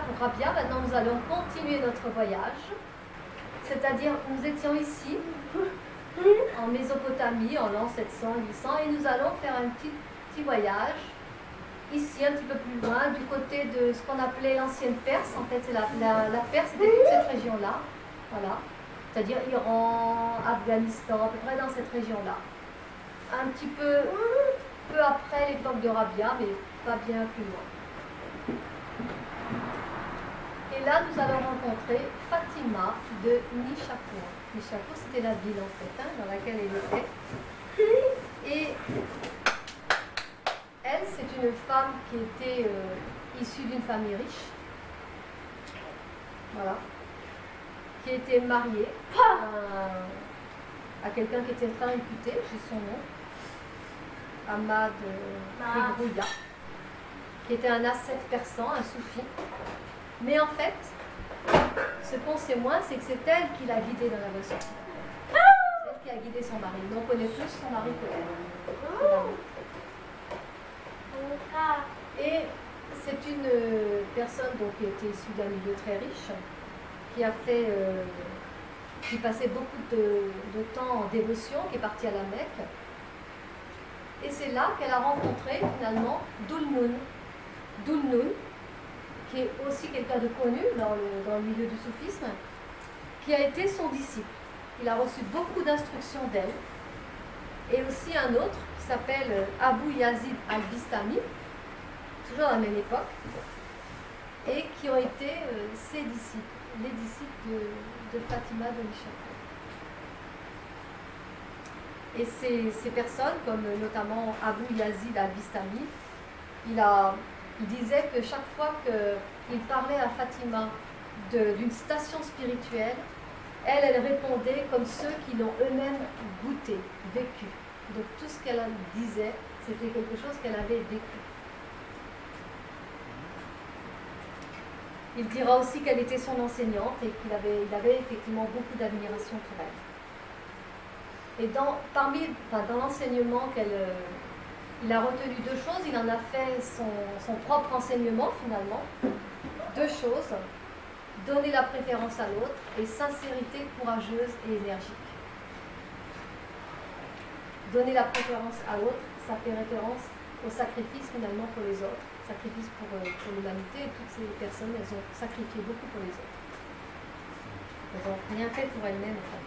pour Rabia. Maintenant, nous allons continuer notre voyage. C'est-à-dire, nous étions ici, en Mésopotamie, en l'an 700-800, et nous allons faire un petit voyage, ici, un petit peu plus loin, du côté de ce qu'on appelait l'ancienne Perse. En fait, c'est la Perse, c'était toute cette région-là. Voilà. C'est-à-dire Iran, Afghanistan, à peu près dans cette région-là. Un petit peu après l'époque de Rabia, mais pas bien plus loin. Et là, nous allons rencontrer Fatima de Nishapur. Nishapur, c'était la ville, en fait, dans laquelle elle était. Et elle, c'est une femme qui était issue d'une famille riche. Voilà. Qui était mariée à quelqu'un qui était très réputé, j'ai son nom, Ahmad Khegrouia, qui était un ascète persan, un soufi. Mais en fait, ce qu'on sait moins, c'est que c'est elle qui l'a guidé dans la voie soufi. C'est elle qui a guidé son mari. Mais on connaît plus son mari que elle. Et c'est une personne donc, qui était issue d'un milieu très riche, qui passait beaucoup de temps en dévotion, qui est partie à la Mecque. Et c'est là qu'elle a rencontré finalement Dhul-Nun. Dhul-Nun, qui est aussi quelqu'un de connu dans le milieu du soufisme, qui a été son disciple. Il a reçu beaucoup d'instructions d'elle. Et aussi un autre qui s'appelle Abu Yazid al-Bistami, toujours à la même époque, et qui ont été ses disciples, les disciples de Fatima de Nishapur. Et ces personnes, comme notamment Abu Yazid al-Bistami, il disait que chaque fois qu'il parlait à Fatima d'une station spirituelle, elle répondait comme ceux qui l'ont eux-mêmes goûté, vécu. Donc tout ce qu'elle disait, c'était quelque chose qu'elle avait vécu. Il dira aussi qu'elle était son enseignante et qu'il avait effectivement beaucoup d'admiration pour elle. Et dans l'enseignement il a retenu deux choses. Il en a fait son propre enseignement finalement. Deux choses. Donner la préférence à l'autre et sincérité courageuse et énergique. Donner la préférence à l'autre, ça fait référence au sacrifice finalement pour les autres. Sacrifice pour l'humanité. Toutes ces personnes, elles ont sacrifié beaucoup pour les autres. Elles n'ont rien fait pour elles-mêmes en fait.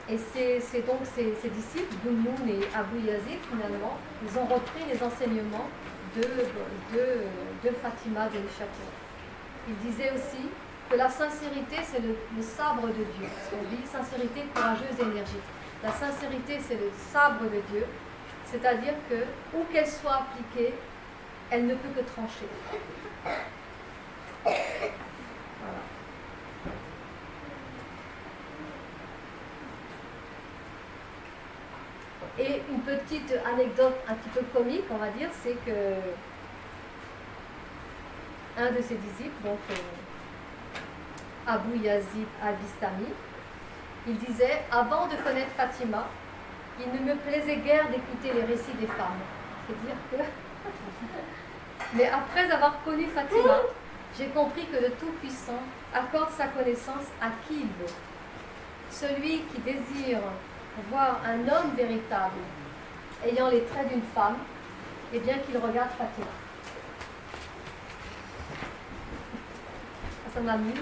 Et c'est donc ces disciples, Dhul-Nun et Abu Yazid, finalement, ils ont repris les enseignements de Fatima de Nishapur. Il disait aussi que la sincérité, c'est le sabre de Dieu. On dit sincérité courageuse et énergique. La sincérité, c'est le sabre de Dieu, c'est-à-dire que, où qu'elle soit appliquée, elle ne peut que trancher. Voilà. Et une petite anecdote un petit peu comique, on va dire, c'est que un de ses disciples, donc Abu Yazid al-Bistami, il disait, avant de connaître Fatima, il ne me plaisait guère d'écouter les récits des femmes. C'est-à-dire que... Mais après avoir connu Fatima, j'ai compris que le Tout-Puissant accorde sa connaissance à qui il veut. Celui qui désire voir un homme véritable ayant les traits d'une femme, eh bien qu'il regarde Fatima. Ça m'amuse.